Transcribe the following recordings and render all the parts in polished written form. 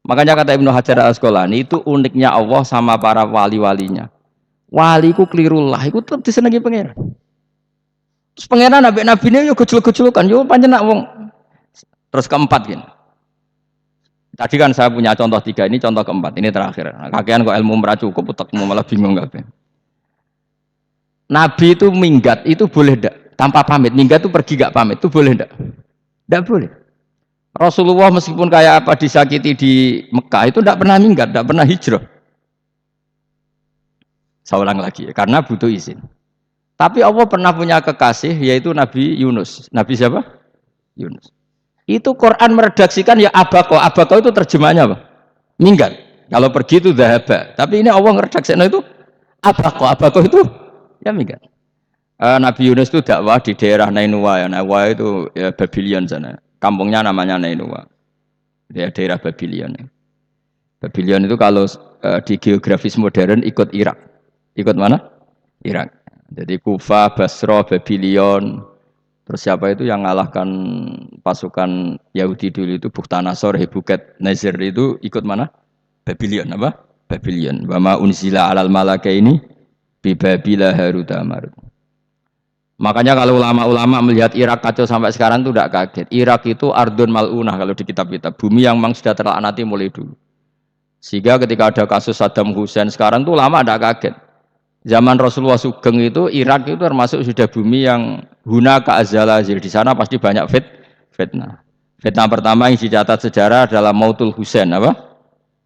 Makanya kata Ibnu Hajar Al-Asqalani itu uniknya Allah sama para wali-walinya. Waliku kelirulah, iku tetep disenengi pangeran. Terus pangeran nabi ini yo gejol-gejolokan, yo pancen nak wong. Terus keempat gini. Tadi kan saya punya contoh 3, ini contoh keempat, ini terakhir. Nah, kakean kok ilmu merah cukup, utekmu malah bingung kabeh. Nabi itu minggat itu boleh ndak? Tanpa pamit, minggat itu pergi gak pamit, itu boleh ndak? Ndak boleh. Rasulullah meskipun kayak apa disakiti di Mekah itu ndak pernah minggat, ndak pernah hijrah. Saya ulang lagi, karena butuh izin. Tapi Allah pernah punya kekasih, yaitu Nabi Yunus. Nabi siapa? Yunus. Itu Quran meredaksikan ya abako. Abako itu terjemahnya apa? Minggat. Kalau pergi itu dhahaba. Tapi ini Allah meredaksikan itu abako. Abako itu ya minggat. Nabi Yunus itu dakwah di daerah Nainua. Ya. Nainua itu ya, Babylon sana. Kampungnya namanya Nainua. Ya, daerah Babylon. Babylon itu kalau di geografis modern ikut Irak. Ikut mana? Irak. Jadi Kufa, Basra, Babylon. Terus siapa itu yang ngalahkan pasukan Yahudi dulu itu Bukhtanasor, Hebuket, Nazir itu ikut mana? Babylon apa? Babylon. Wama unzila alal malaka ini bibabila haruta marut. Makanya kalau ulama-ulama melihat Irak kacau sampai sekarang itu tidak kaget. Irak itu ardun mal'unah kalau di kitab-kitab. Bumi yang memang sudah terlaknati mulai dulu. Sehingga ketika ada kasus Saddam Hussein sekarang itu ulama tidak kaget. Zaman Rasulullah Sugeng itu Irak itu termasuk sudah bumi yang huna ka'azalazil. Di sana pasti banyak fitnah. Fitnah pertama yang dicatat sejarah adalah Mautul Husain apa?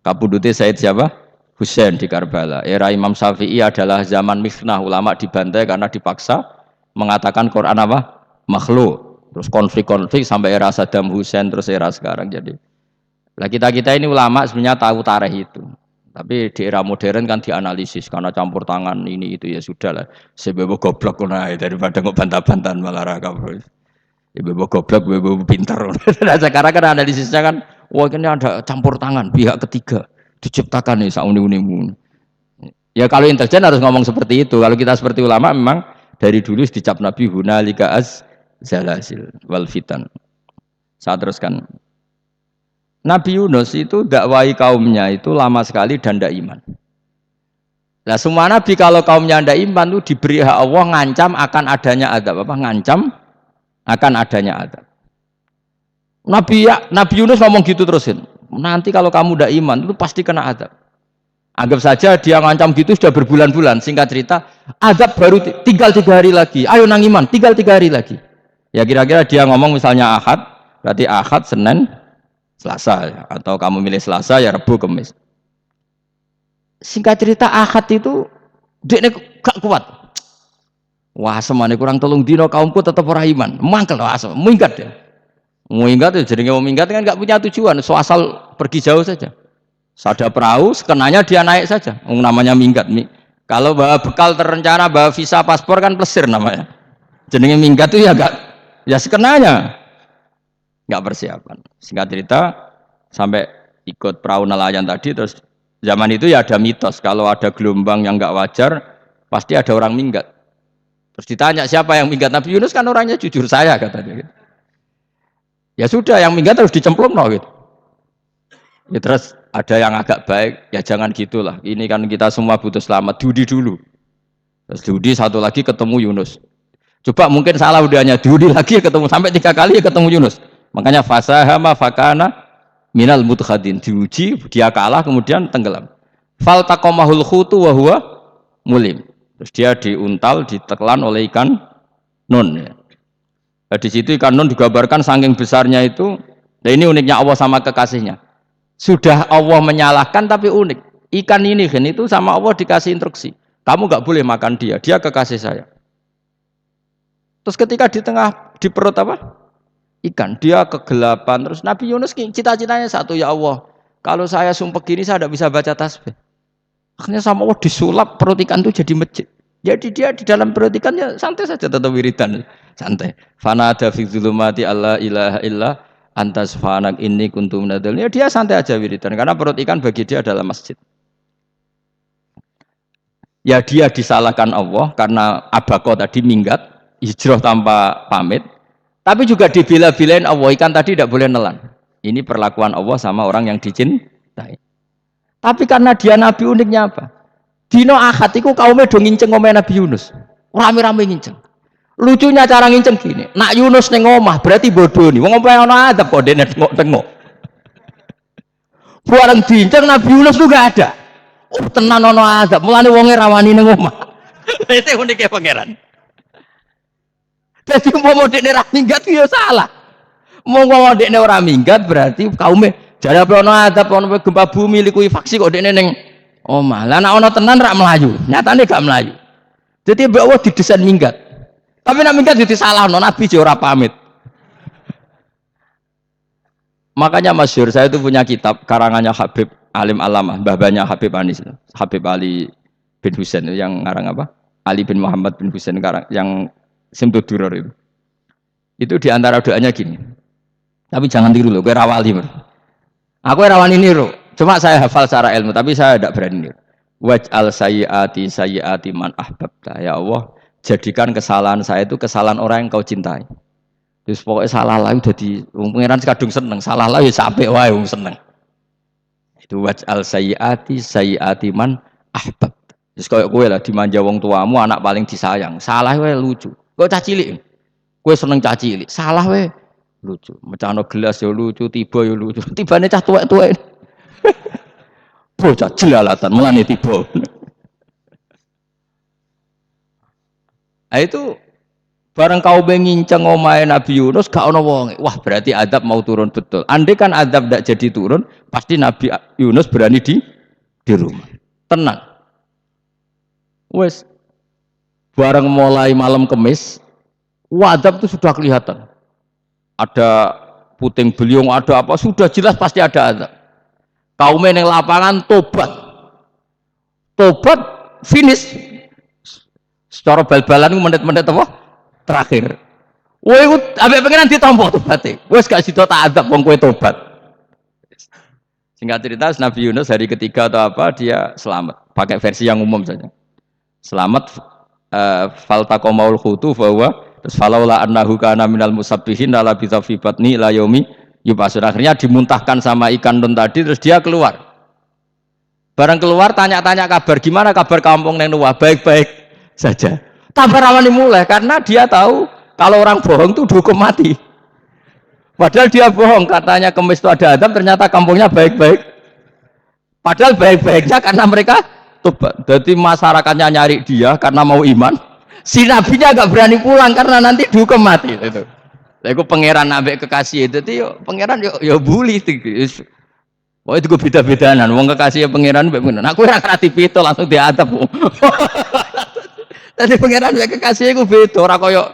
Kapundute Said siapa? Husain di Karbala. Era Imam Syafi'i adalah zaman mifnah, ulama dibantai karena dipaksa mengatakan Quran apa? Makhluk. Terus konflik-konflik sampai era Saddam Hussein terus era sekarang jadi. Lah kita ini ulama sebenarnya tahu tarikh itu. Tapi di era modern kan dianalisis karena campur tangan ini itu ya sudah lah. Sebebo goblok naik daripada kok bantah-bantahan malah raka bro. Sebebo goblok, sebebo pintar. Nah, sekarang kan analisisnya kan, wah ini ada campur tangan pihak ketiga diciptakan nih sauni-unimu. Ya kalau intelijen harus ngomong seperti itu. Kalau kita seperti ulama memang dari dulu dicap Nabi hunalika az zalasil wal fitan. Saya teruskan. Nabi Yunus itu dakwai kaumnya itu lama sekali dan tidak iman. Nah semua nabi kalau kaumnya tidak iman itu diberi hak Allah ngancam akan adanya azab apa? Ngancam akan adanya azab. Nabi Yunus ngomong gitu terusin. Nanti kalau kamu tidak iman itu pasti kena azab. Anggap saja dia ngancam gitu sudah berbulan-bulan. Singkat cerita, azab baru tinggal 3 hari lagi. Ayo nang iman, tinggal 3 hari lagi. Ya kira-kira dia ngomong misalnya Ahad, berarti Ahad, Senin, Selasa ya. Atau kamu milih Selasa ya Rabu Kamis. Singkat cerita Ahad itu dia gak kuat. Wah semane kurang telung dino kaumku tetap ora iman. Mangkel asem, minggat ya. Minggat ya jadi mau minggat kan gak punya tujuan, so asal pergi jauh saja. Ada perahu, sekenanya dia naik saja. Namanya minggat. Kalau bawa bekal terencana, bawa visa paspor kan plesir namanya. Jenenge minggat itu ya gak ya sekenanya. Nggak persiapan. Singkat cerita sampai ikut perahu nelayan tadi terus zaman itu ya ada mitos kalau ada gelombang yang nggak wajar pasti ada orang minggat. Terus ditanya siapa yang minggat? Nabi Yunus kan orangnya jujur saya katanya. Gitu. Ya sudah yang minggat harus dicemplung no, gitu. Ya, terus ada yang agak baik ya jangan gitulah. Ini kan kita semua butuh selamat. Dudi dulu. Terus Dudi satu lagi ketemu Yunus. Coba mungkin salah udahnya Dudi lagi ketemu sampai 3 kali ketemu Yunus. Makanya fasahama fakana minal mudkhadin diuji dia kalah kemudian tenggelam. Fal taqamahul khutu wa huwa mulim. Terus dia diuntal ditelan oleh ikan nun ya. Nah, di situ ikan nun digambarkan saking besarnya itu. Nah ini uniknya Allah sama kekasihnya. Sudah Allah menyalahkan tapi unik. Ikan ini kan itu sama Allah dikasih instruksi. Kamu nggak boleh makan dia, dia kekasih saya. Terus ketika di tengah di perut apa? Ikan, dia kegelapan. Terus Nabi Yunus cita-citanya satu, ya Allah kalau saya sumpah gini saya tidak bisa baca tasbih. Akhirnya sama Allah disulap perut ikan itu jadi masjid. Jadi dia di dalam perut ikannya santai saja tetap wiridan, santai. Fana ada fi dzulumati alla ilaha illa anta subhanak inni kuntu minadz. Ya dia santai aja wiridan karena perut ikan bagi dia adalah masjid. Ya dia disalahkan Allah karena abako tadi minggat, hijrah tanpa pamit. Tapi juga dibela-belain Allah, ikan tadi tidak boleh nelan. Ini perlakuan Allah sama orang yang Tapi karena dia nabi uniknya apa? Dino Ahad iku kaume do nginceng omahe Nabi Yunus. Rame-rame nginceng. Lucunya cara nginceng gini, nak Yunus ning omah berarti bodoh nih. Wong omahe ana adab kok dene tengok-tengok. Bareng diinceng Nabi Yunus tuh gak ada. Oh tenan ana adab, mulane wonge rawani ning omah. Itu unike pangeran. Dadi umpama dekne ra minggat ya salah. Mau dekne ora minggat berarti kaume jare apa ana adab ana gempa bumi likuifaksi kok dekne ning omah. Lah nek ana tenan rak melayu, nyatane gak melayu. Jadi mbak Allah didesain minggat. Tapi nek minggat jadi salah, Nabi ora pamit. Makanya masyhur, saya itu punya kitab karangannya Habib Alim Alamah, mbah-mbahnya Habib Anis, Habib Ali bin Husain yang ngarang apa? Ali bin Muhammad bin Husain karang yang Simtud Duror itu. Itu diantara doanya gini. Tapi jangan tiru loh, gue rawali. Aku rawani niru. Cuma saya hafal secara ilmu, tapi saya tidak berani niru. Waj'al sayyiati man ahbabta. Ya Allah, jadikan kesalahan saya itu kesalahan orang yang kau cintai. Terus pokoknya salah lah udah di pengiran kadung seneng, salah lah ya sampai wae wong seneng. Itu waj'al sayyiati man ahbabta. Terus koyo kowe lah dimanja wong tuamu, anak paling disayang. Salah wae lucu. Kok cah cilik. Kowe seneng cah cilik, salah wae lucu. Mecahno gelas ya lucu, tiba ya lucu. Tibane cah tuwek-tuwek. Bocah jelalatan mulane tiba. Nah itu bareng kau nginceng omahe Nabi Yunus gak ana wong. Wah, berarti adab mau turun betul. Andai kan adab tidak jadi turun, pasti Nabi Yunus berani di rumah. Tenang. Wes bareng mulai malam Kemis, adab itu sudah kelihatan. Ada puting beliung, ada apa, sudah jelas pasti ada adab. Kaum yang lapangan tobat finish secara bal-balan menit-menit apa terakhir. Woi, abek pengenan ditompo tobaté. Wes gak sida tak adab wong kowe tobat. Singkat cerita Nabi Yunus hari ketiga atau apa dia selamat. Pakai versi yang umum saja. Selamat faltaqamaul khutu bahwa terus falaula annahu kana minal musabbihin la bi batni ila yaumi Yupasun. Akhirnya dimuntahkan sama ikan don tadi, terus dia keluar. Barang keluar tanya-tanya kabar, gimana kabar kampung neng Nuwah? Baik-baik saja. Kabar awalnya mulai karena dia tahu kalau orang bohong itu dihukum mati. Padahal dia bohong, katanya Kemis itu ada adab, ternyata kampungnya baik-baik. Padahal baik-baiknya karena mereka tobat. Jadi masyarakatnya nyari dia karena mau iman. Si nabinya agak berani pulang karena nanti dihukum mati. Itu. Aku pangeran ambek kekasih itu yo pangeran yo bully itu. Oh itu gue beda-bedanan. Wong kekasih pangeran mbek ngono. Aku ora krati pito langsung diatep. Tadi pangeran mbek kekasih gue beda ora koyo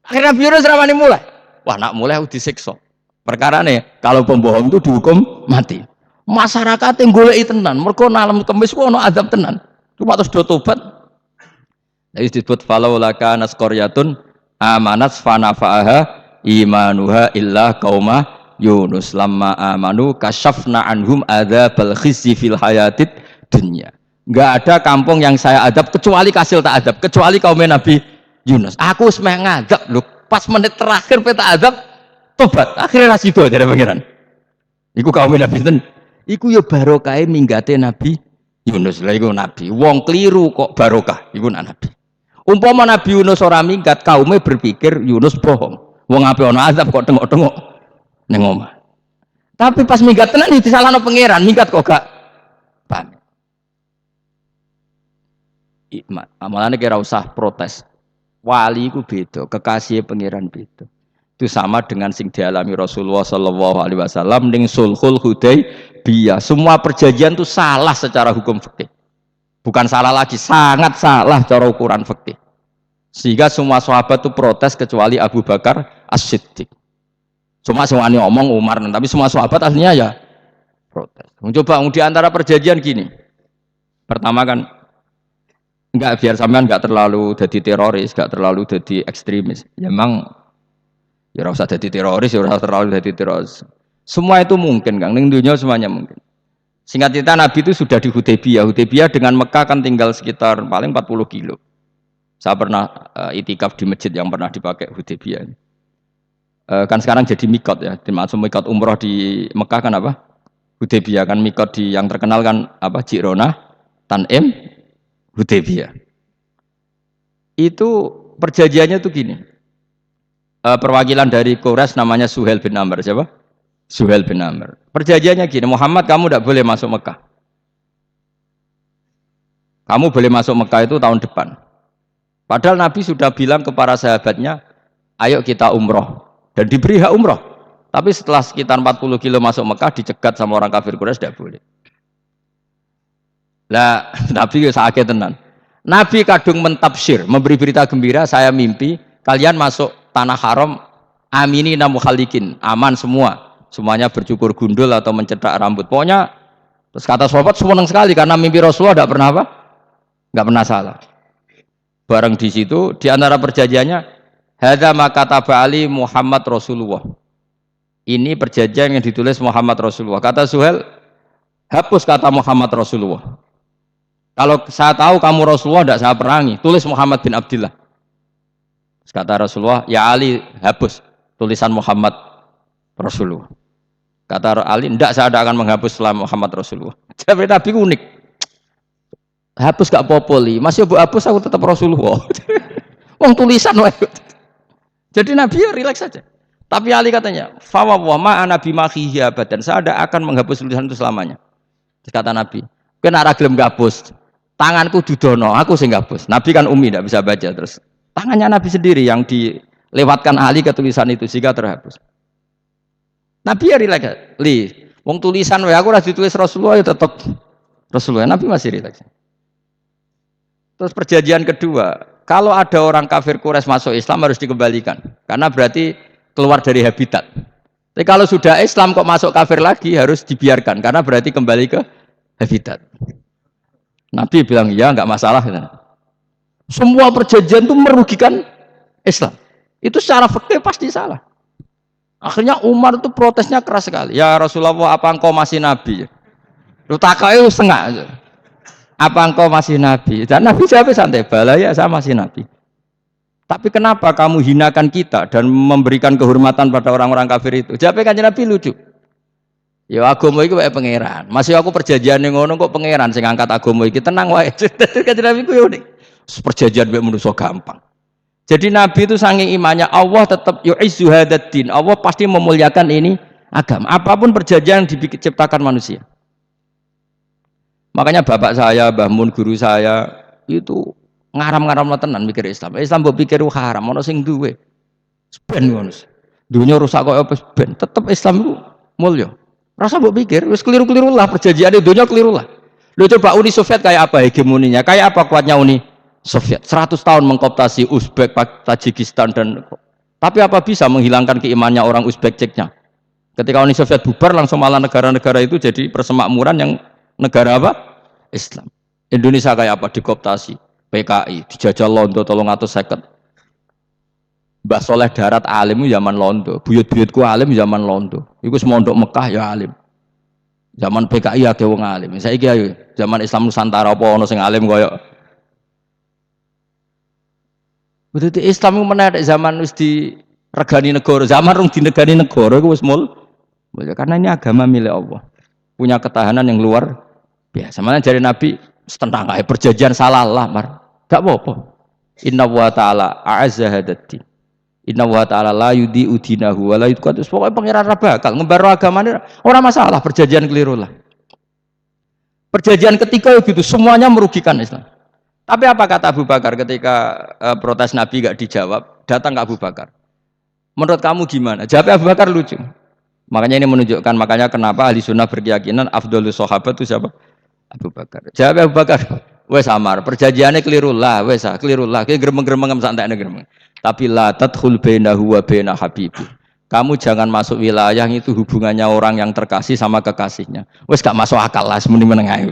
akhirnya Yunus ramane mulai. Wah nak mulai aku disiksa. Perkarane kalau pembohong itu dihukum mati. Masyarakat yang goleki tenan, mergo malam Kemis ku ono azab tenan. Cuma terus do tobat. Jadi disebut falaula kana qaryatun amanat fanafa'aha imanuha illa qauma Yunus lamma amanu kasyafna anhum adzabal khizyi fil hayatid dunya. Enggak ada kampung yang saya adab kecuali kasil tak adab, kecuali kaum Nabi Yunus. Aku wis meh ngadab lho, pas menit terakhir peta adab tobat, akhirnya rasido dari pangeran. Iku kaum Nabi ten. Iku ya barokah minggate Nabi Yunus. Lah iku nabi. Wong keliru kok barokah, iku nabi. Umpama Nabi Yunus ora minggat, kaumnya berpikir Yunus bohong. Wong ape ana azab kok tengok-tengok ning omah. Tapi pas minggat tenan disalahno pangeran, minggat kok gak pamit. Amalane kira usah protes. Wali iku beda, kekasih pangeran beda. Itu sama dengan sing dialami Rasulullah sallallahu alaihi wasallam ning Sulhul Hudaybiyah. Semua perjanjian itu salah secara hukum fikih. Bukan salah lagi, sangat salah cara ukuran fikih. Sehingga semua sahabat itu protes kecuali Abu Bakar As-Siddiq. Cuma semuanya ngomong Umar, tapi semua sahabat aslinya ya protes. Coba di antara perjanjian gini. Pertama kan enggak biar sampean enggak terlalu jadi teroris, enggak terlalu jadi ekstremis. Ya memang ya ora usah jadi teroris, ya ora terlalu jadi teroris. Semua itu mungkin, Kang. Ning dunia semuanya mungkin. Singkat cerita Nabi itu sudah di Hudaybiyah. Hudaybiyah dengan Mekah kan tinggal sekitar paling 40 kilo. Saya pernah itikaf di masjid yang pernah dipakai Hudaybiyah. Kan sekarang jadi mikot ya. Dimaksud mikot umroh di Mekah kan apa? Hudaybiyah kan mikot di yang terkenal kan apa Jirona, Tanim, Hudaybiyah. Itu perjanjiannya tuh gini. Perwakilan dari Quraisy namanya Suhail bin Amr, siapa? Suhail bin Amr. Perjanjiannya gini, Muhammad kamu tidak boleh masuk Mekah. Kamu boleh masuk Mekah itu tahun depan. Padahal Nabi sudah bilang ke para sahabatnya, ayo kita umroh. Dan diberi hak umroh. Tapi setelah sekitar 40 kilo masuk Mekah, dicegat sama orang kafir Quraisy, tidak boleh. Lah, Nabi sakit tenan. Nabi kadung mentafsir, memberi berita gembira, saya mimpi, kalian masuk tanah haram, aminina mukhalikin, aman semua. Semuanya bercukur gundul atau mencetak rambut. Pokoknya, terus kata sahabat senang sekali, karena mimpi Rasulullah tidak pernah apa? Nggak pernah salah. Bareng di situ, di antara perjanjiannya, hadza ma kataba ali Muhammad Rasulullah. Ini perjanjian yang ditulis Muhammad Rasulullah. Kata Suhail, hapus kata Muhammad Rasulullah. Kalau saya tahu kamu Rasulullah, tidak saya perangi. Tulis Muhammad bin Abdullah. Kata Rasulullah, ya Ali, hapus tulisan Muhammad Rasulullah. Kata Ali, tidak saya tidak akan menghapus setelah Muhammad Rasulullah. Jadi Nabi unik. Hapus gak popoli, masih bu hapus aku tetap Rasulullah. Wong tulisan wae. Jadi Nabi ya rileks saja. Tapi Ali katanya, fawwah ma ana bimakhihi abadan. Saya tidak akan menghapus tulisan itu selamanya. Kata Nabi, kena ra gelem ngapus. Tanganku dudono, aku sing ngapus. Nabi kan umi tidak bisa baca terus. Tangannya Nabi sendiri yang dilewatkan Ali ke tulisan itu sehingga terhapus. Nabi ya rileks. Li, wong tulisan wae aku ora ditulis Rasulullah ya tetap Rasulullah. Nabi masih rileks. Terus perjanjian kedua, kalau ada orang kafir Quraisy masuk Islam harus dikembalikan, karena berarti keluar dari habitat. Tapi kalau sudah Islam kok masuk kafir lagi harus dibiarkan, karena berarti kembali ke habitat. Nabi bilang ya nggak masalah. Semua perjanjian itu merugikan Islam. Itu secara fikih pasti salah. Akhirnya Umar itu protesnya keras sekali. Ya Rasulullah, apa engkau masih Nabi? Lu takai setengah. Apa engkau masih Nabi? Dan Nabi jawab santai, bala ya saya masih Nabi. Tapi kenapa kamu hinakan kita dan memberikan kehormatan pada orang-orang kafir itu? Jawabnya kanjeng Nabi lucu. Ya agama iki wae pangeran. Masih aku perjanjian ning ngono kok pangeran sing ngangkat agama iki tenang wae. Kanjeng Nabi ku unik. Perjanjian wae manusa gampang. Jadi Nabi itu saking imannya Allah tetap yu'izzu hadzal-din. Allah pasti memuliakan ini agama. Apapun perjanjian yang diciptakan manusia. Makanya bapak saya, Mbah Mun, guru saya itu ngaram-ngaram tenan mikir Islam. Islam mbok pikir haram, ono sing duwe. Ben ngono. Dunya rusak kok apa ben, tetep Islam itu mulya. Rasa mbok pikir wis keliru-keliru lah perjanjiane dunya keliru lah. Lho coba Uni Soviet kayak apa hegemoninya? Kayak apa kuatnya Uni Soviet? 100 tahun mengkooptasi Uzbek, Tajikistan dan tapi apa bisa menghilangkan keimannya orang Uzbek Ceknya? Ketika Uni Soviet bubar langsung malah negara-negara itu jadi persemakmuran yang negara apa? Islam. Indonesia kayak apa? Dikooptasi PKI, dijajah Londo 350. Mbah Soleh Darat alim zaman Londo, buyut-buyutku alim zaman Londo. Iku semondok Mekah ya alim. Zaman PKI akeh wong alim. Saiki ayo zaman Islam Nusantara apa ono sing alim koyo. Berarti Islam itu menarik zaman wis diregani negara, zaman rung dinegani negara iku wis mul. Karena ini agama milik Allah. Punya ketahanan yang luar biasa. Mana dari Nabi tentang kayak perjanjian salah lah, mar. Gak apa-apa. Inna wa ta'ala a'azza hadad-din. Inna wa ta'ala la yudhi'u dinahu wa la yudqatus. Pokoknya pangeran bakal ngembar agamanya orang masalah perjanjian keliru lah. Perjanjian ketiga begitu semuanya merugikan Islam. Tapi apa kata Abu Bakar ketika protes Nabi gak dijawab, datang ke Abu Bakar. Menurut kamu gimana? Jawab Abu Bakar lucu. Makanya ini menunjukkan makanya kenapa ahli sunnah berkeyakinan afdhalus sahabat itu siapa? Abu Bakar. Jawab Abu Bakar, wes samar, perjanjiannya keliru lah, wes keliru lah, kayak geremeng-geremeng santai geremeng. Tapi la tadkhul bainahu wa baina habibi. Kamu jangan masuk wilayah itu hubungannya orang yang terkasih sama kekasihnya. Wes gak masuk akal lah, semuni menengai.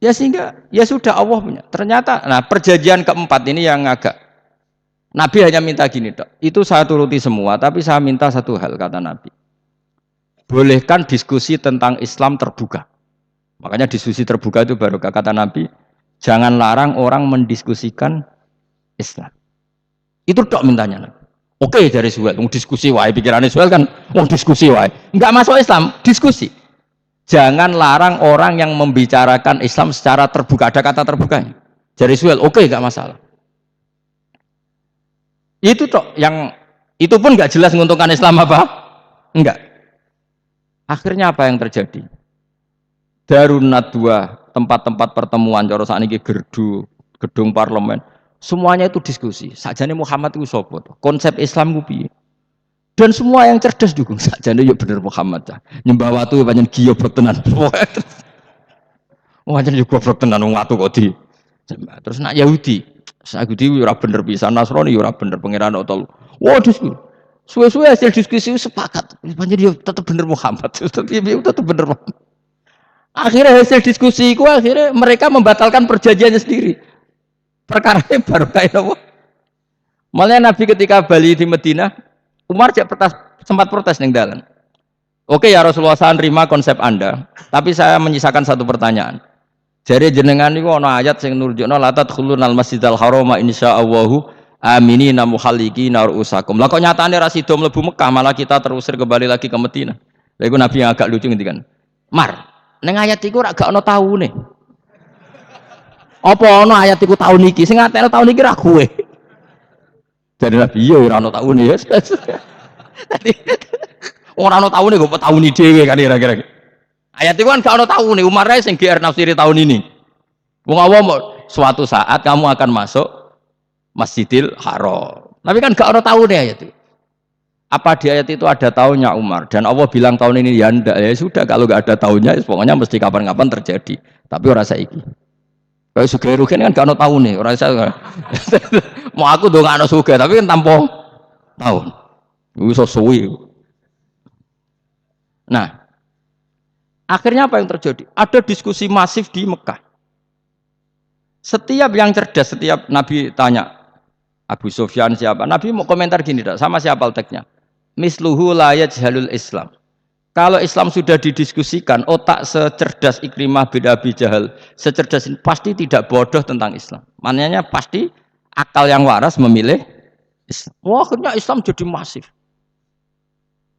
Ya sehingga ya sudah Allah punya. Ternyata, nah perjanjian keempat ini yang agak Nabi hanya minta gini, dok. Itu saya turuti semua, tapi saya minta satu hal kata Nabi. Bolehkan diskusi tentang Islam terbuka. Makanya diskusi terbuka itu baru kata Nabi, jangan larang orang mendiskusikan Islam. Itu dok mintanya. Oke dari Suhail, diskusi wae pikirannya Suhail kan, diskusi wae. Enggak masuk Islam, diskusi. Jangan larang orang yang membicarakan Islam secara terbuka, ada kata terbukanya. Dari Suhail, oke enggak masalah. Itu toh yang itu pun enggak jelas menguntungkan Islam apa? Enggak. Akhirnya apa yang terjadi? Darun Nadwa, tempat-tempat pertemuan cara sakniki gerdu, gedung parlemen, semuanya itu diskusi. Sakjane Muhammad itu sapa? Konsep Islam ku piye? Dan semua yang cerdas dukung sakjane yo bener Muhammad cah. Nyembah watu pancen goblok tenan. Wah jan yo goblok tenan wong watu kok di. Terus nak Yahudi, Yahudi ora bener pisan, Nasrani ora bener pangeran tol. Wah diskusi. Suwe-suwe hasil diskusi sepakat. Pancen yo tetep bener Muhammad. Tetep bener Muhammad. Akhirnya hasil diskusi itu akhirnya mereka membatalkan perjanjiannya sendiri. Perkaranya baru kayak apa? Malah Nabi ketika Bali di Medina, Umar sempat protes ning dalan. Oke ya Rasulullah, saya nerima konsep Anda, tapi saya menyisakan satu pertanyaan. Jadi jenengan niku ana ayat sing nurjukna la tadkhulunal masjidal harama insyaallahu aminina muhallikina ru'usakum. Lah kok nyatane ra sida mlebu Mekah, malah kita terusir kembali lagi ke Medina. Lha iku Nabi yang agak lucu ngendikan. Mar, ning ayat iku ora gak ana taune. Apa ana ayat iku taun iki? Sing ngatene taun iki ra kowe. Jadi Nabi iya ora ana taune ya. Dadi ora ana taune kok tauni dhewe kan kira-kira. Ayat iku kan gak ana taune, Umar ae sing GR nafsiri tahun ini. Wong awam suatu saat kamu akan masuk Masjidil Haram. Tapi kan gak ana taune ayat itu. Apa di ayat itu ada tahunnya Umar dan Allah bilang tahun ini ya ndak, ya sudah kalau nggak ada tahunnya pokoknya mesti kapan-kapan terjadi, tapi ora saiki. Kayak sugih rugen kan gak ono tahune, ora iso. Mau aku ndongakno sugih tapi kan tanpa tahun. Iso suwi. Nah, akhirnya apa yang terjadi? Ada diskusi masif di Mekah. Setiap yang cerdas, setiap Nabi tanya Abu Sufyan siapa? Nabi mau komentar gini, sama siapa teksnya? Misluhu la yajhalul Islam. Kalau Islam sudah didiskusikan, otak secerdas Ikrimah bin Abi Jahal, secerdas ini pasti tidak bodoh tentang Islam. Maknanya pasti akal yang waras memilih Islam. Wah, akhirnya Islam jadi masif.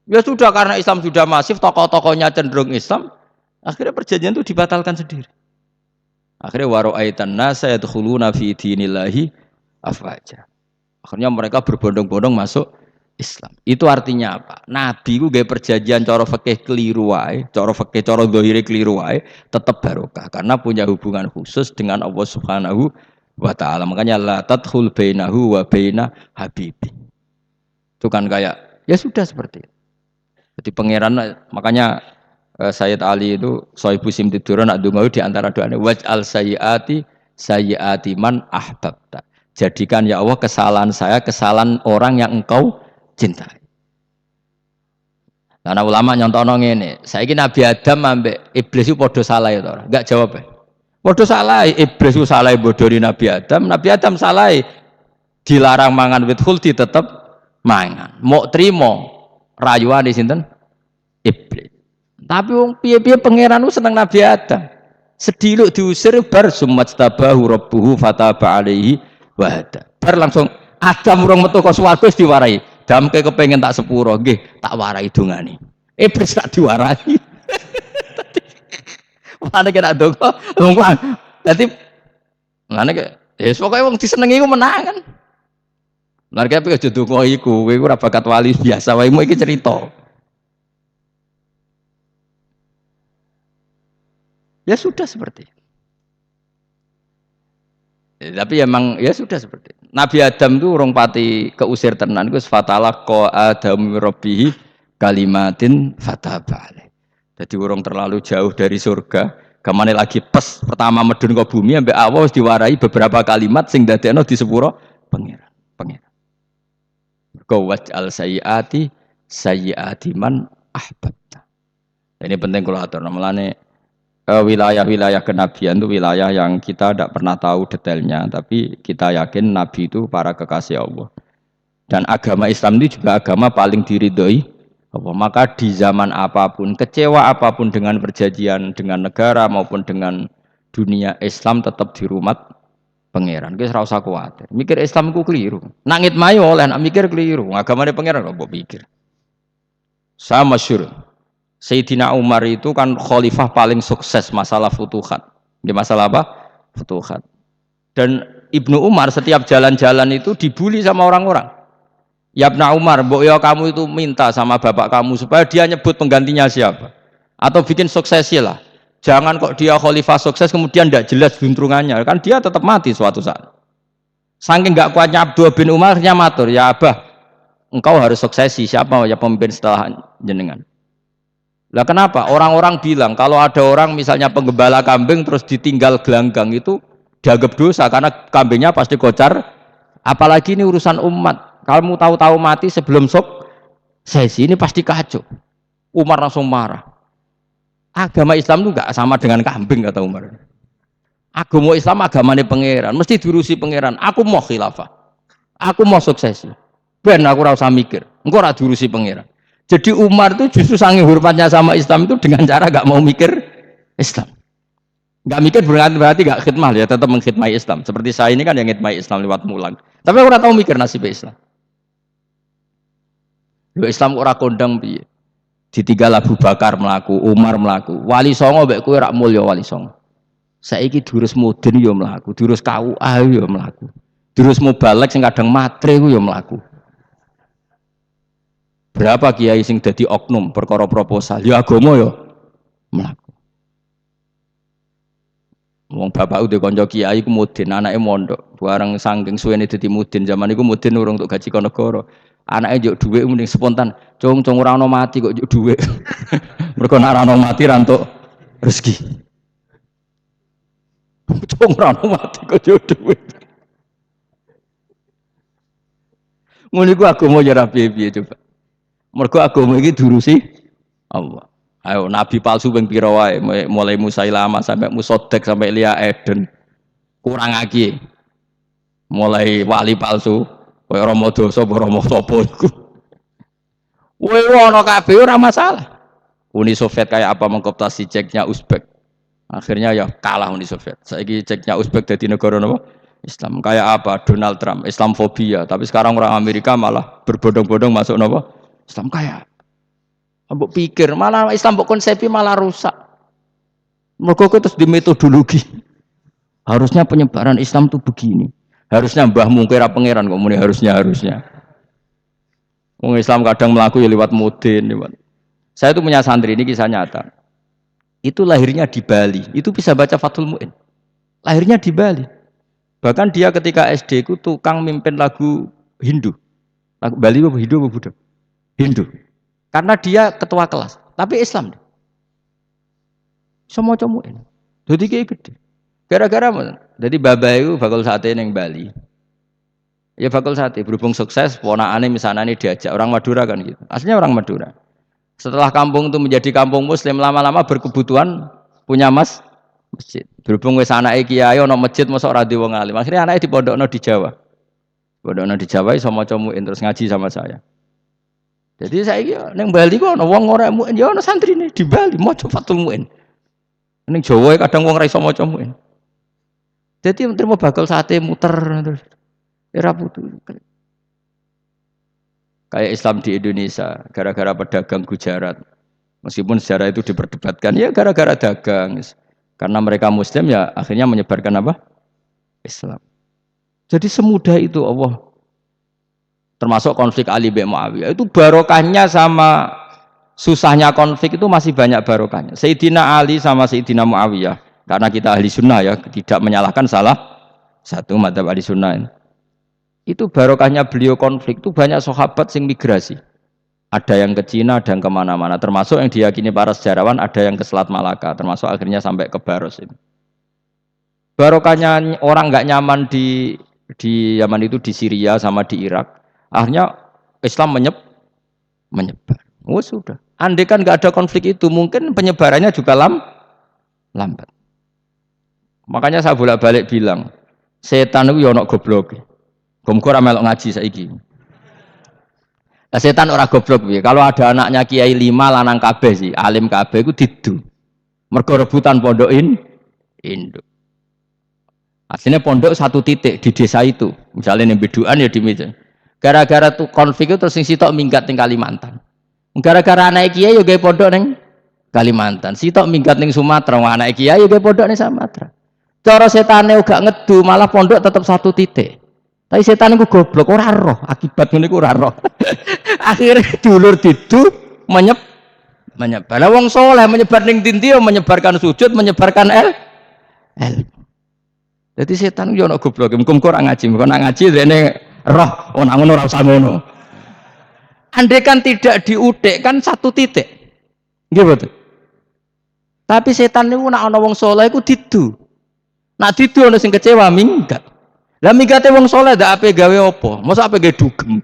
Ya sudah, karena Islam sudah masif, tokoh-tokohnya cenderung Islam, akhirnya perjanjian itu dibatalkan sendiri. Akhirnya waro'aitan nasa yadkhuluna fi dinillahi afwaja. Akhirnya mereka berbondong-bondong masuk Islam. Itu artinya apa? Nabi ku gawe perjanjian cara fikih keliru wae, cara fikih cara zahire keliru wae, tetap barokah karena punya hubungan khusus dengan Allah Subhanahu wa taala. Makanya la tadkhul bainahu wa baina habibi. Itu kan kayak ya sudah seperti itu. Jadi pangeran makanya Sayyid Ali itu Sohibu Simtidur nak donga di antara doanya waj'al sayyiati man ahbabta. Jadikan ya Allah kesalahan saya kesalahan orang yang engkau cintai. Karena ulama nyontono ngene, saiki Nabi Adam ambek iblis itu padha salah ya to, enggak jawab. Padha salah, iblis itu salah bodoni Nabi Adam salah dilarang mangan wit khuldi tetep mangan. Mok trimo rayuane sinten? Iblis. Tapi wong piye-piye pangeran ku seneng Nabi Adam. Sediluk diusir bar sumastabahu rabbuhu fataba alaihi wa hada. Bar langsung Adam urung metu ka swarga wis diwarai. Damke kepengen tak sepuro, nggih, tak warai dongane. Iblis tak diwarai. Mane kena donga, wong dadi ngene ke wis pokoke wong disenengi ku menang kan. Lah kaya aja donga iku, kowe ora bakat wali biasa wae iki cerita. Ya sudah seperti itu. Tapi emang ya sudah seperti itu. Nabi Adam itu urung pati keusir tenan iku fatalaqa Adam rabbihi kalimatin fataba alaih. Jadi urung terlalu jauh dari surga, gamane lagi pas pertama medun ke bumi ambek Allah wis diwarai beberapa kalimat sing dadekno di sepuro pangeran. Pangeran. Mergo waj'al sayyiati man ahbabta. Ini penting kalau atur namanya wilayah-wilayah kenabian itu wilayah yang kita tidak pernah tahu detailnya, tapi kita yakin Nabi itu para kekasih Allah. Dan agama Islam ini juga agama paling diridhoi Allah. Maka di zaman apapun, kecewa apapun dengan perjanjian dengan negara maupun dengan dunia, Islam tetap dirumat pangeran. Wis ora usah kuwatir. Mikir Islam ku keliru. Nak ngitmai oleh, nak mikir keliru. Agamane pangeran kok mbok pikir. Sama masyhur. Sayyidina Umar itu kan khalifah paling sukses masalah futuhat. Di masalah apa? Futuhat. Dan Ibnu Umar setiap jalan-jalan itu dibully sama orang-orang. Ya Ibnu Umar, mbok ya kamu itu minta sama bapak kamu supaya dia nyebut penggantinya siapa. Atau bikin suksesi lah. Jangan kok dia khalifah sukses kemudian tidak jelas buntrungannya. Kan dia tetap mati suatu saat. Saking nggak kuatnya Abdullah bin Umar, dia matur, ya Abah, engkau harus suksesi. Siapa ya pemimpin setelah jenengan? Lah kenapa? Orang-orang bilang kalau ada orang misalnya penggembala kambing terus ditinggal gelanggang itu dianggap dosa karena kambingnya pasti kocar. Apalagi ini urusan umat. Kamu tahu-tahu mati sebelum suksesi ini pasti kacau. Umar langsung marah. Agama Islam itu enggak sama dengan kambing kata Umar. Agama Islam agamanya pangeran, mesti diurusi pangeran. Aku mau khilafah. Aku mau suksesi. Ben aku ora usah mikir. Engko ora diurusi pangeran. Jadi Umar itu justru saking hormatnya sama Islam itu dengan cara enggak mau mikir Islam. Enggak mikir berarti enggak khidmah ya, tetap mengkhidmati Islam. Seperti saya ini kan yang khidmati Islam lewat mulang. Tapi aku ora tahu mikir nasib Islam. Lho Islam ora kondang piye? Ditinggal Abu Bakar melaku, Umar melaku, Wali Songo mbek kowe rak mulya Wali Songo. Saiki durus mudin ya melaku, durus KUA ya melaku. Durus mubalek sing kadang matre ku ya melaku. Berapa kiai sing dadi oknum perkara proposal ya agama ya melaku. Wong bapak udah kanca kiai ku mudin, anake mondok. Bareng saking suwene dadi mudin, zaman iku mudin urung untuk gaji negara. Anaknya njuk dhuwit mending spontan. Cung ora ono mati kok njuk dhuwit. Mergo nek ora ono mati ra entuk rezeki. Cung ora ono mati kok njuk dhuwit. Ngono iku agama ya ra piye-piye coba. Mergo agama iki diurusi Allah. Ayo nabi palsu ping pira wae mulai Musailama sampai Musaddaq sampai Lia Eden. Kurang lagi. Mulai wali palsu kowe Rama dosa apa Rama sapa iku. Kowe ana kabeh ora masalah. Uni Soviet kayak apa mengkooptasi Ceknya Uzbek. Akhirnya ya kalah Uni Soviet. Saiki Ceknya Uzbek dadi negara apa? Islam. Kayak apa? Donald Trump, Islamfobia. Tapi sekarang orang Amerika malah berbondong-bondong masuk apa? Islam kayak. Mbok pikir malah Islam mbok konsepi malah rusak. Mergo terus di metodologi. Harusnya penyebaran Islam tuh begini. Harusnya mbahmu kira pangeran kok muni harusnya. Wong Islam kadang melaku ya lewat mudin, lewat. Saya itu punya santri ini kisah nyata. Itu lahirnya di Bali. Itu bisa baca Fathul Mu'in. Lahirnya di Bali. Bahkan dia ketika SD ku tukang mimpin lagu Hindu. Lagu Bali apa Hindu apa Buddha? Hindu. Karena dia ketua kelas, tapi Islam. Semua Mu'in. Jadi kayak gede. Gara-gara apa? Jadi bapak itu bakul sate neng Bali. Ya bakul sate, berhubung sukses, ponakane misalnya ini diajak orang Madura kan gitu. Aslinya orang Madura. Setelah kampung itu menjadi kampung Muslim, lama-lama berkebutuhan punya masjid. Berhubung wis anake kiai ana masjid mosok ora di wong alim. Akhirnya anake dipondokno di Jawa. Pondokno di Jawa iso maca muin terus ngaji sama saya. Jadi saiki neng Bali kok ana wong ora muin, ya ana santrine di Bali maca Fathul Muin. Ning Jawa kadang wong ora iso maca muin. Jadi menteri mau bakal sate muter terus era putu. Kayak Islam di Indonesia gara-gara pedagang Gujarat. Meskipun sejarah itu diperdebatkan ya gara-gara dagang. Karena mereka Muslim ya akhirnya menyebarkan apa? Islam. Jadi semudah itu Allah. Termasuk konflik Ali bin Muawiyah itu barokahnya sama susahnya konflik itu masih banyak barokahnya. Sayyidina Ali sama Sayyidina Muawiyah. Karena kita ahli sunnah ya, tidak menyalahkan salah satu madzhab ahli sunnah ini. Itu barokahnya beliau konflik itu banyak sahabat yang migrasi. Ada yang ke Cina, ada yang kemana-mana. Termasuk yang diyakini para sejarawan ada yang ke Selat Malaka. Termasuk akhirnya sampai ke Baros ini. Barokahnya orang nggak nyaman di Yaman itu di Syria sama di Irak. Akhirnya Islam menyebar. Oh sudah. Andai kan nggak ada konflik itu, mungkin penyebarannya juga lambat. Makanya saya bolak-balik bilang, setan itu ya ono goblok. Gomko ora melok ngaji saiki. Nah, setan ora goblok piye? Kalau ada anaknya kiai 5 lanang kabeh sih, alim kabeh iku didu. Mergo rebutan pondokin induk. Aslinya pondok satu titik di desa itu. Misalnya yang beduan ya di meja. Gara-gara tuh konflik itu terus sing sitok minggat ning Kalimantan. Gara-gara anak kiai yo gawe pondok ning Kalimantan. Sitok minggat ning Sumatera, wong anak kiai yo gawe pondok ning Sumatera. Cara setane uga ngedu, malah pondok tetap satu titik. Tapi setan iku goblok ora roh, akibat ngene iku ora roh. Akhirnya dulur didu menyebar. Lah wong saleh menyebar ning ndi menyebarkan sujud, menyebarkan el. Jadi setan yo ana goblok, muga-muga ora ngaji, muga nak ngaji rene roh, ana ngono ora usah ngono. Andai kan tidak diudik kan satu titik. Nggih betul. Tapi setan niku nak ana wong saleh iku didu. Nak didu ana sing kecewa minggat. Lah minggate wong saleh ndak ape gawe apa? Mosok ape gawe dugem.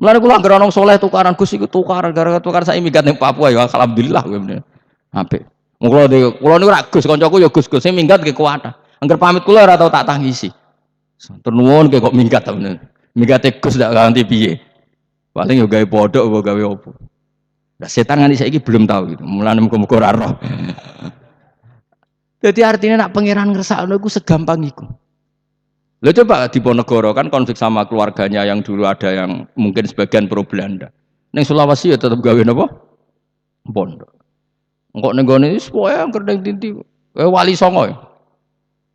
Mulane kula anggere ana wong saleh tukaran Gus iku tukaran gara-gara tukaran sak minggat ning Papua ya alhamdulillah kowe meneh. Apik. Kula niku ora Gus kancaku ya Gus-gus sing minggat ge kuwat. Angger pamit kula ora tau tak tangisi. Santur nuwun kok minggat ta meneh. Minggate Gus ndak ganti piye. Paling yo gawe podok apa gawe apa. Lah setan nganti saiki belum tahu gitu. Mulane muga-muga ora roh. Jadi artinya nak pangeran ngersakno iku segampang iku. Lo coba di Ponegoro kan konflik sama keluarganya yang dulu ada yang mungkin sebagian pro Belanda. Neng Sulawesi ya tetap gawe napa? Pondok. Engkok ning gone wis pokoke angger ning tinti. Wali Songo.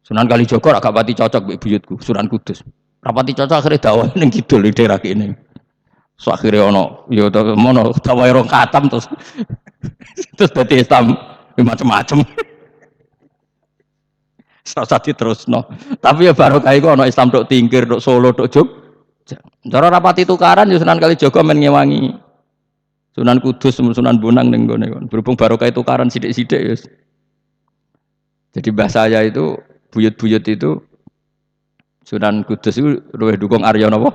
Sunan Kalijaga agak pati cocok mbek buyutku, Sunan Kudus. Rapati cocok akhirnya dakwah ning kidul di daerah kene. So akhirnya ono ya mono dakwah rong khatam terus dadi Islam macam-macam. Sasa diterusno. Tapi ya barokah iku ana Islam tok Tingkir, tok Solo, tok Jogja. Cara rapati tukaran ya Sunan Kalijaga men ngewangi. Sunan Kudus, Sunan Bonang ning gone. Berhubung barokah tukaran sithik-sithik ya. Jadi bahasa saya itu buyut-buyut itu Sunan Kudus itu luwih dukung Arya napa?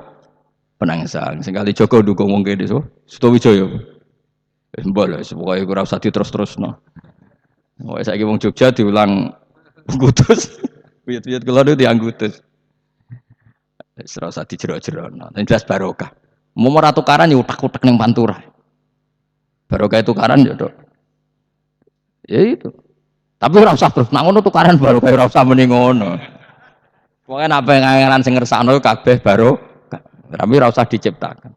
Penangsang. Sing Kalijaga dukung wong kene so. Sutawijaya. Wis mbok lho, pokoke ora usah diterus-terusno. Pokoke saiki wong Jogja diulang Kudus, buyut-buyut kula niku tiyang Kudus. Wis ora usah dijero-jerono. Jelas barokah. Mau ora tukaran ya utak-utak ning Pantura. Barokah tukaran ya tok. Ya itu. Tapi ora usah terus nak ngono tukaran barokah ora usah muni ngono. Pokoke nek pengen sing ngersakno kabeh barokah. Tapi ora usah diciptakan.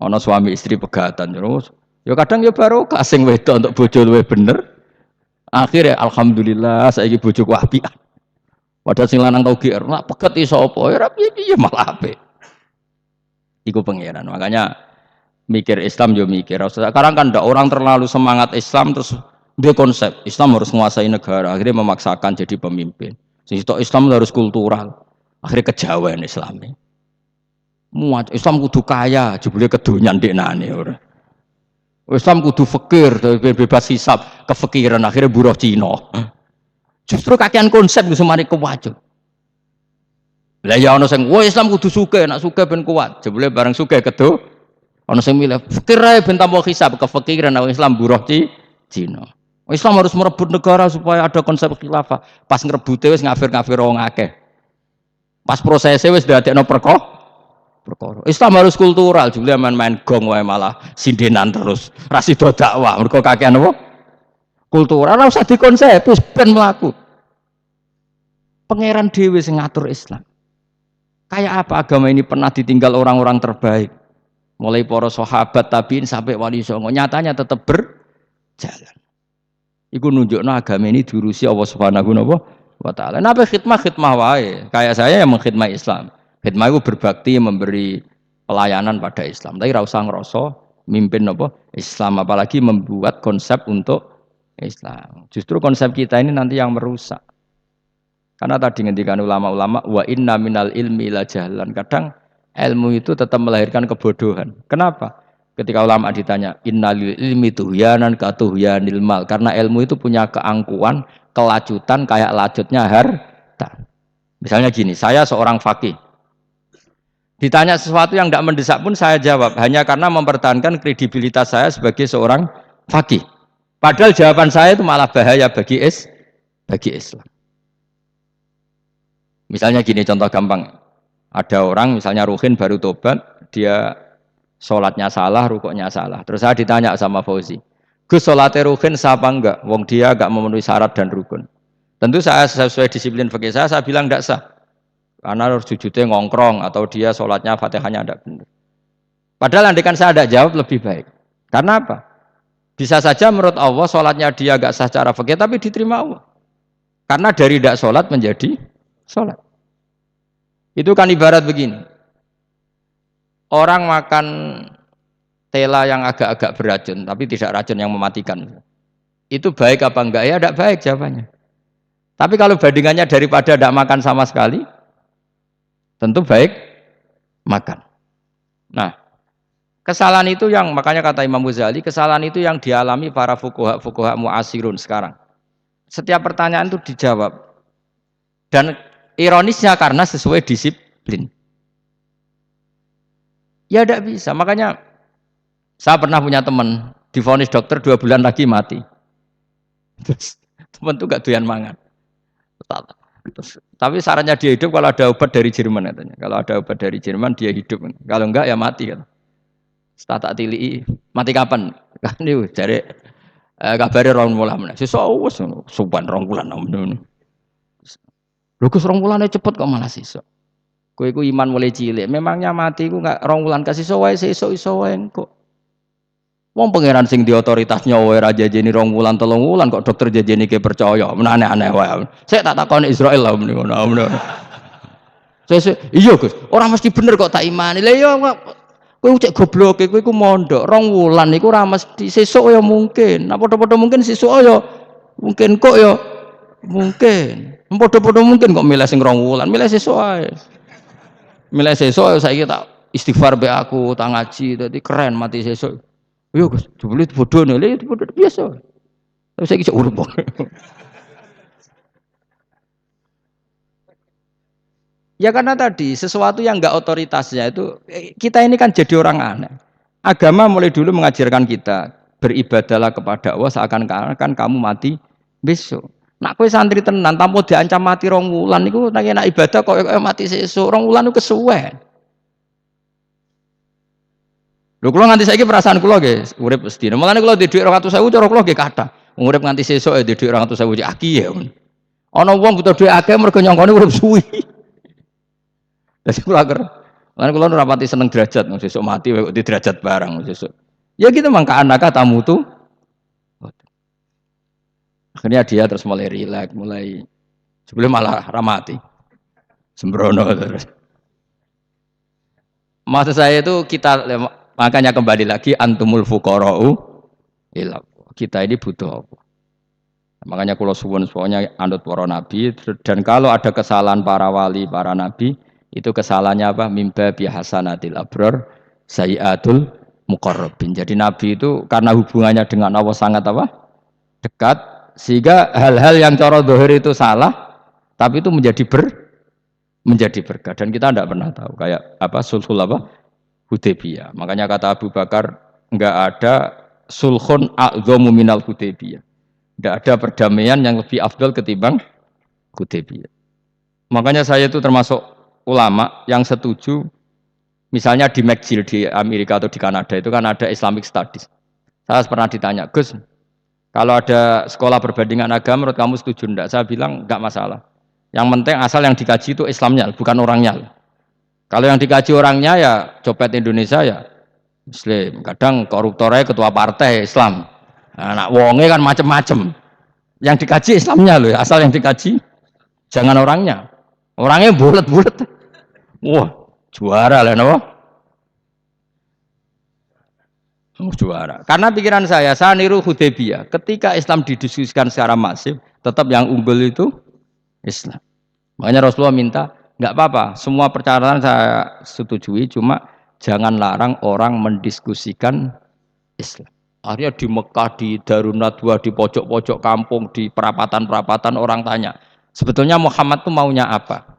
Ana suami istri pegatan terus. Ya kadang ya barokah sing wedok untuk bojo luwih bener. Akhirnya alhamdulillah saiki bojoku apian. Padahal sing lanang tau GR, nak peget iso apa? Ya piye malah apik. Iku pangeran. Makanya mikir Islam yo mikir. Sekarang kan ndak orang terlalu semangat Islam terus dia konsep Islam harus menguasai negara, akhirnya memaksakan jadi pemimpin. Sing Islam harus kultural. Akhirnya kejawen Islami. Muat Islam kudu kaya, jebule kedonyan ndeknane ora. Islam kudu fakir, bebas hisab, kefikiran akhirnya buruh Cina. Justru kakean konsep iku semari kewajib. Lah ya ana sing wah Islam kudu sugih, nak sugih ben kuat. Jebule bareng sugih kedo ana sing milih fakir ae ben tambah hisab, kefikiran Islam buruh Cina. Islam harus merebut negara supaya ada konsep khilafah. Pas ngrebute wis ngafir-ngafir wong akeh. Pas prosesnya wis dadekno perkara. Islam harus kultural, juga main-main gong wae malah sindenan terus. Ra sida dakwah, mergo kakean apa? Kultural ora usah dikonsep, wis ben mlaku. Pangeran dhewe sing ngatur Islam. Kayak apa agama ini pernah ditinggal orang-orang terbaik. Mulai para sahabat tabiin sampai wali songo, nyatanya tetap berjalan. Iku nunjukno agama ini diurusi Allah Subhanahu wa taala. Napa khidmah wae. Kayak saya yang mengkhidmati Islam. Khidmah itu berbakti memberi pelayanan pada Islam. Tapi ora usah ngrasa mimpin apa Islam, apalagi membuat konsep untuk Islam. Justru konsep kita ini nanti yang merusak. Karena tadi ngendikan ulama-ulama wa inna minal ilmi la jahlan. Kadang ilmu itu tetap melahirkan kebodohan. Kenapa? Ketika ulama ditanya innalil ilmi tuhyanan ka tuhyanil mal. Karena ilmu itu punya keangkuhan, kelajutan kayak lajutnya harta. Misalnya gini, saya seorang faqih. Ditanya sesuatu yang tidak mendesak pun saya jawab hanya karena mempertahankan kredibilitas saya sebagai seorang faqih. Padahal jawaban saya itu malah bahaya bagi Islam. Misalnya gini contoh gampang. Ada orang misalnya Ruhin baru tobat, dia sholatnya salah, rukuknya salah. Terus saya ditanya sama Fauzi, Gus sholatnya Ruhin sah apa enggak? Wong dia enggak memenuhi syarat dan rukun. Tentu saya sesuai disiplin fikih saya bilang tidak sah. Karena harus sujudnya ngongkrong atau dia sholatnya fatihahnya tidak benar. Padahal andikan saya tidak jawab lebih baik. Karena apa? Bisa saja menurut Allah sholatnya dia agak sah secara fikih tapi diterima Allah. Karena dari tidak sholat menjadi sholat. Itu kan ibarat begini. Orang makan tela yang agak-agak beracun tapi tidak racun yang mematikan. Itu baik apa enggak? Ya tidak baik jawabannya. Tapi kalau bandingannya daripada tidak makan sama sekali, tentu baik makan. Nah, kesalahan itu yang makanya kata Imam Ghazali, kesalahan itu yang dialami para fuqaha mu'asirun sekarang. Setiap pertanyaan itu dijawab. Dan ironisnya karena sesuai disiplin. Ya tidak bisa. Makanya saya pernah punya teman divonis dokter 2 bulan lagi mati. Terus teman itu gak doyan mangan. Tapi sarannya dia hidup kalau ada obat dari Jerman katanya. Kalau ada obat dari Jerman dia hidup. Kalau enggak ya mati kan. Tak tilii mati kapan? Kan niku jare kabare 2 bulan. Sesuk wis suban 2 bulan ngono. Lho Gus 2 bulane cepet kok malah sesuk. Kowe iku iman mulai cilik. Memangnya mati iku enggak 2 bulan kasih iso wae sesuk iso wae kok. Wong pangeran sing di otoritasnya wae ra jajeni 2 bulan 3 bulan kok dokter jajeni ke percaya. Men aneh-aneh wae. Sik tak takoni Israil lah muni ngono. Iya Gus, ora mesti bener kok tak imani. Lah iya kowe cek gobloke kowe iku mondok 2 wulan iku ora mesti sesuk ya mungkin. Nah padha-padha mungkin sesuk ya mungkin kok ya mungkin. Padha-padha mungkin kok milih sing 2 wulan, milih sesuk ae. Milih sesuk saiki tak istighfar be aku, tak ngaji dadi keren mati sesuk. Yo Gus, jebule bodone lho itu bodoh biasa. Tapi saiki cek urip kok. Ya karena tadi sesuatu yang enggak otoritasnya itu kita ini kan jadi orang aneh. Agama mulai dulu mengajarkan kita beribadahlah kepada Allah seakan-akan kamu mati besok. Nak kowe santri tenan tanpa diancam mati 2 wulan niku nek ibadah kok mati sesuk 2 wulan niku kesuwen. Lho kula nganti saiki perasaan kula nggih urip sedina. Mulane kula di dhuwit 200.000 cara kula nggih kathah. Urip nganti sesuk di dhuwit 200.000 aki ya. Ana wong butuh dhuwit akeh mergo nyangkane urip suwi. Dadi kula ker. Lan kula ora pati seneng derajat, sesuk mati kok di derajat barang sesuk. Ya gitu mangka anaka tamu tuh. Akhirnya dia terus mulai rileks, mulai sebelum malah ramati. Sembrono terus. Maksud saya itu kita makanya kembali lagi antumul fuqara'u ila kita ini butuh apa? Makanya kula suwun pokoknya anut para nabi dan kalau ada kesalahan para wali, para nabi itu kesalahannya apa? Mimba bihasanatil abrar sayyatul muqarrabin. Jadi nabi itu karena hubungannya dengan Allah sangat apa? Dekat sehingga hal-hal yang cara zahir itu salah tapi itu menjadi berkah dan kita tidak pernah tahu kayak apa sulhul apa Hudaybiyah. Makanya kata Abu Bakar enggak ada sulhun a'dhamu minal Hudaybiyah. Enggak ada perdamaian yang lebih afdal ketimbang Hudaybiyah. Makanya saya itu termasuk ulama yang setuju misalnya di McGill di Amerika atau di Kanada itu kan ada Islamic Studies. Saya pernah ditanya, Gus, kalau ada sekolah perbandingan agama menurut kamu setuju enggak? Saya bilang enggak masalah. Yang penting asal yang dikaji itu Islamnya, bukan orangnya. Kalau yang dikaji orangnya ya copet Indonesia ya Muslim. Kadang koruptornya ketua partai Islam. Anak wonge kan macem-macem. Yang dikaji Islamnya loh, asal yang dikaji jangan orangnya. Orangnya bulet-bulet. Wah, juara lah no. Juara. Karena pikiran saya niru Hudaybiyah. Ketika Islam didiskusikan secara masif, tetap yang unggul itu Islam. Makanya Rasulullah minta, enggak apa-apa, semua percaraan saya setujui, cuma jangan larang orang mendiskusikan Islam. Akhirnya di Mekah, di Darun Nadwa, di pojok-pojok kampung, di perapatan-perapatan orang tanya, sebetulnya Muhammad tuh maunya apa?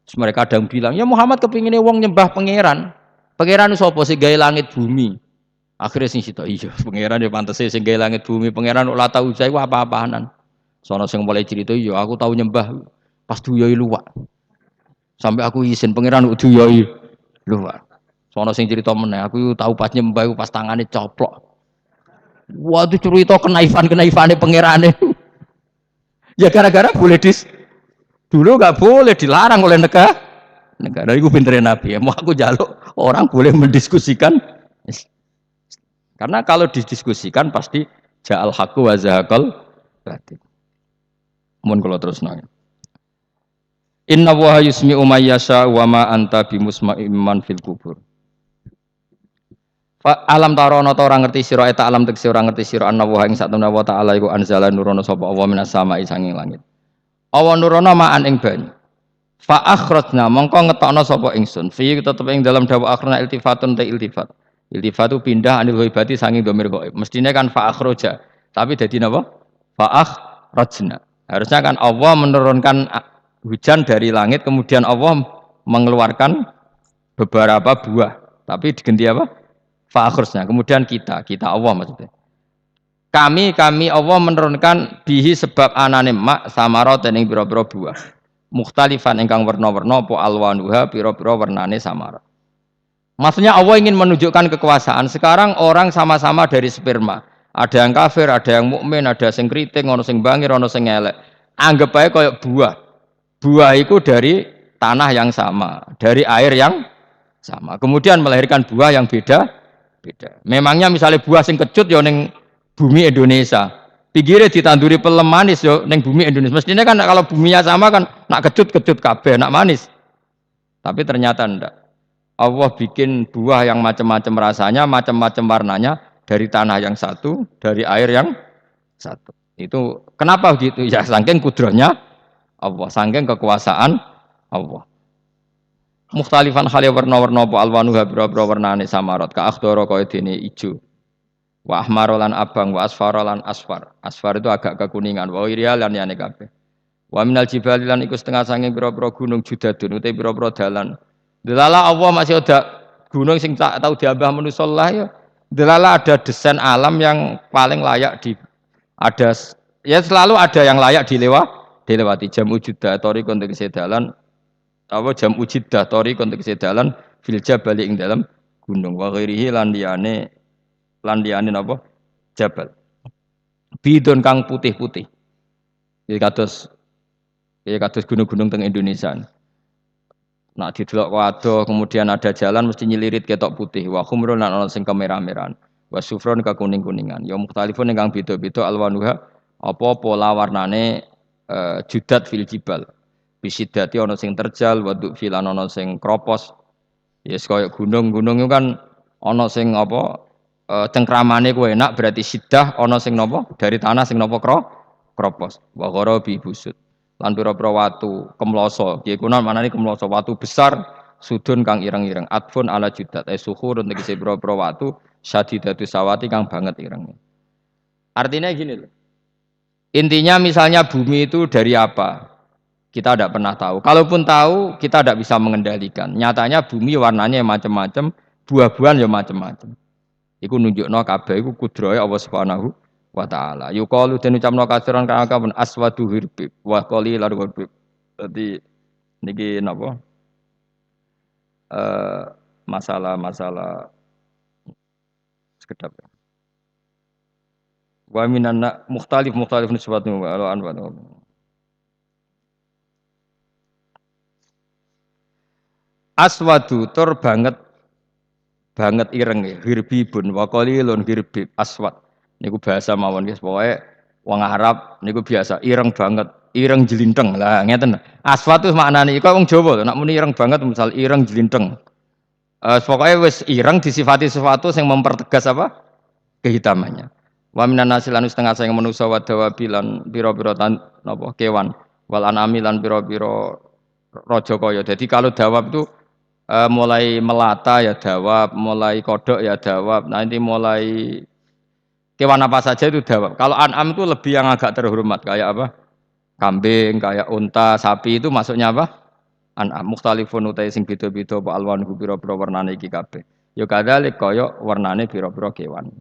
Terus mereka ada yang bilang, ya Muhammad kepinginnya wong nyembah pangeran. Pangeran itu apa sih? Gaya langit bumi. Akhirnya sing sitok iya, pangeran ya pantes sing gawe langit bumi, pangeran ora tau usah apa-apaanan. Sono sing mulai cerita iya, aku tahu nyembah pas duyoi luwak. Sampai aku izin pangeran duyoi luwak. Sono sing cerita meneh, aku tahu pas nyembah pas tangane coplok. Waduh cerita kenaifan-kenaifane pangerane. Ya gara-gara boleh dulu nggak boleh dilarang oleh negara itu pintere Nabi. Mau aku jaluk orang boleh mendiskusikan karena kalau didiskusikan pasti ja'al haqqu wa zahaqal batil. Mun kula terusno. Inna wa yusmi'u may yasha wa ma anta bimusma'im man fil kubur. Fa alam tarono ta ora ngerti sira eta alam tekse ora ngerti sira anna wa ing satuna wa ta'ala iku anzala nurono sapa Allah minas sama'i sanging langit. Awa nurono ma'an ing banyu. Fa akhrajna mongko ngetokno sapa ingsun. Fi tetep ing dalam dawa akhrana iltifatun ta iltifat. Iltifatu pindah anil ghaibati sanging domir ghaib. Mestine kan fa akhraja, tapi dadi napa? Fa akhrajna. Harusnya kan Allah menurunkan hujan dari langit kemudian Allah mengeluarkan beberapa buah. Tapi diganti apa? Fa akhrajna. Kemudian kita Allah maksudnya. Kami Allah menurunkan bihi sebab anane mak samarat ing pira-pira buah. Mukhtalifan ingkang werna-werna apa alwanuha pira-pira wernane samarat. Maksudnya Allah ingin menunjukkan kekuasaan. Sekarang orang sama-sama dari sperma. Ada yang kafir, ada yang mukmin, ada sing kriting, ono sing bangir, ono sing elek. Anggap aja kayak buah. Buah itu dari tanah yang sama, dari air yang sama. Kemudian melahirkan buah yang beda. Memangnya misalnya buah sing kecut ya ning bumi Indonesia. Pinggirnya ditanduri pelem manis ya ning bumi Indonesia. Mestinya kan kalau buminya sama kan nak kecut kabeh, nak manis. Tapi ternyata ndak. Allah bikin buah yang macam-macam rasanya, macam-macam warnanya dari tanah yang satu, dari air yang satu. Itu kenapa begitu? Ya saking kudrahnya Allah, saking kekuasaan Allah. Mukhtalifan khali warna-warna apa alwanu habira-bira warnane samarat ka akhdara kaya dene ijo. Wa ahmar lan abang wa asfar lan asfar. Asfar itu agak kekuningan, wa irial lan yane kabeh. Wa minal jibali lan iku setengah saking pira-pira gunung judadun utawa pira-pira dalan. Delala Allah masih ada gunung sing tak tahu diambah manusa lah ya. Delala ada desain alam yang paling layak ada ya selalu ada yang layak dilewati jam ujudah tori kontek sedalan apa jam ujidah tori kontek sedalan fil jabal ing dalam gunung wa ghairihi lan liyane napa jabal bidon kang putih-putih ya kados gunung-gunung teng Indonesia. Nak didelok wadoh kemudian ada jalan mesti nyilirit ketok putih wa khumrun lan ana sing kemerah-merahan wa sufron ka kuning-kuningan ya mukhtalifun ingkang beda-beda alwanuha apa pola warnane judat fil jibal bisidati ana sing terjal wa fil ana sing kropos yes kaya gunung-gunung itu kan ana sing apa cengkramane ku enak berarti sidah ana sing napa dari tanah sing napa kropos wa gharabi busut lan pira-pira watu kemloso piye kunan manane kemloso watu besar sudun kang ireng-ireng atfun ala judat suhurun tegese pira-pira watu sadidatu sawati kang banget ireng. Artinya gini loh. Intinya misalnya bumi itu dari apa? Kita tidak pernah tahu. Kalaupun tahu, kita tidak bisa mengendalikan. Nyatanya bumi warnanya macam-macam, buah-buahan ya macam-macam. Iku nunjukno kabeh iku kudrahe Allah Subhanahu wa ta'ala. Yuqalu den ucapno kasiran kang akeh aswadu hirbib wa qalilan hirbib. Dadi niki napa? Masalah sekedap. Wa minan mukhtalif nisbatu wa anwa. Aswadu tur banget ireng ya, hirbibun wa qalilun hirbib aswad. Niku bahasa mawon guys, pokoke wong Arab niku biasa ireng banget, ireng jelinteng. Lah ngeten. Aswad itu maknane iku wong Jawa lho, nek muni ireng banget misal ireng jelinteng. Pokoknya wis ireng disifati sesuatu yang mempertegas apa? Kehitamannya. Wa minan nasilan setengah sayang manusa wa dawabilan pira-pira napa kewan wal anami lan pira-pira raja kaya. Jadi kalau dawab itu mulai melata ya dawab, mulai kodok ya dawab. Nanti mulai kewan apa saja itu dawab. Kalau an'am itu lebih yang agak terhormat kayak apa? Kambing, kayak unta, sapi itu masuknya apa? An'am mukhtalifun utai sing beda-beda apa alwanhu pira-pira warnane iki kabeh. Ya kadzalik kaya warnane pira-pira kewan.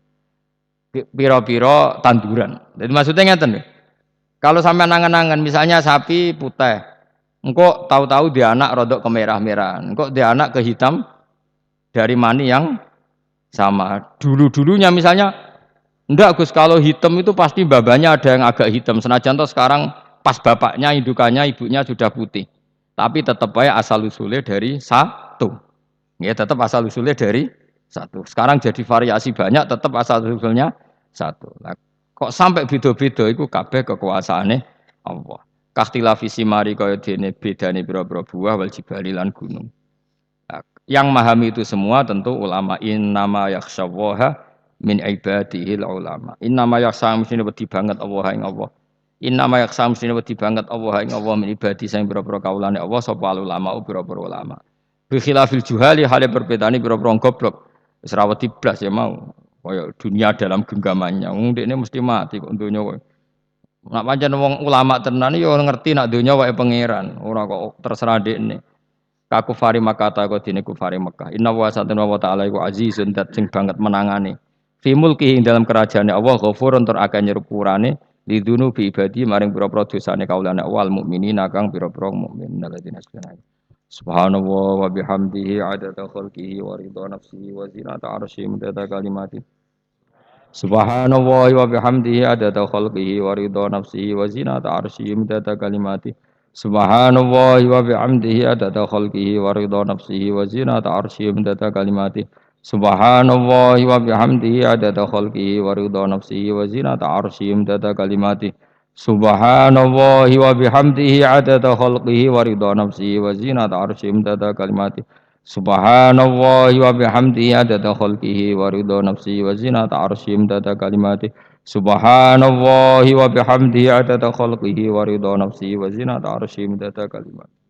Pira-pira tanduran. Jadi maksudnya ngeten lho. Kalau sampai nangan-nangan misalnya sapi putih, engkau tahu-tahu dia anak rodok kemerah-merahan, engkau dia anak ke hitam dari mani yang sama. Dulu-dulunya misalnya, enggak Gus, kalau hitam itu pasti babanya ada yang agak hitam. Senajan toh sekarang pas bapaknya, indukannya, ibunya sudah putih. Tapi tetap aja asal usulnya dari satu. Ya tetap asal usulnya dari satu. Sekarang jadi variasi banyak, tetap asal usulnya satu. Nah, kok sampai beda-beda itu kabeh kekuasaane Allah. Kastilah visi mari kaya dene bedane pira-pira buah wal jibali lan gunung. Nah, yang memahami itu semua tentu ulama innama yakhsyawaha min ibadihil ulama. Innama yakhsha mesti wedi banget Allah ing Allah. Innama yakhsha mesti wedi banget Allah ing Allah min ibadi sing pira-pira kaulane Allah sapa ulama pira-pira ulama. Bi khilafil juhali hale berbedane pira-pira goblok. Wis ra wedi blas ya mau. Kaya dunia dalam genggamannya. Wong dekne mesti mati kok donya kok. Nak pancen wong ulama tenan yo ngerti nak donya wae pangeran, ora kok terserah dekne. Kaku fari makata kok dene kufari Mekah. Inna wa satana wa ta'ala iku azizun dat sing banget menangane. Fi mulki ing dalam kerajaane Allah ghafurun tur akeh nyepurane lidunu bi ibadi maring pira-pira dosane kaulane awal mukminina kang pira-pira mukmin alladzina asbana. Subhanallah wa bihamdihi adada khalqihi wa ridha nafsihi wa zinata arsyihi midada kalimati. Subhanallah wa bihamdihi adada khalqihi wa ridha nafsihi wa zinata arsyihi midada kalimati. Subhanallah wa bihamdihi adada khalqihi wa ridha nafsihi wa zinata arsyihi midada kalimati. Subhanallah wa bihamdihi adada khalqihi wa ridha nafsihi wa zinata arsyihi midada kalimati. Subhanallah wa bihamdihi adada khalqihi wa ridha nafsihi wa zinata arsyihi midada kalimati. Subhanallah wa bihamdihi adada khalqihi wa ridha nafsihi wa zinata arsyihi midada kalimati. Subhanallah wa bihamdihi adada khalqihi wa ridha nafsihi wa zinata arsyihi midada kalimati.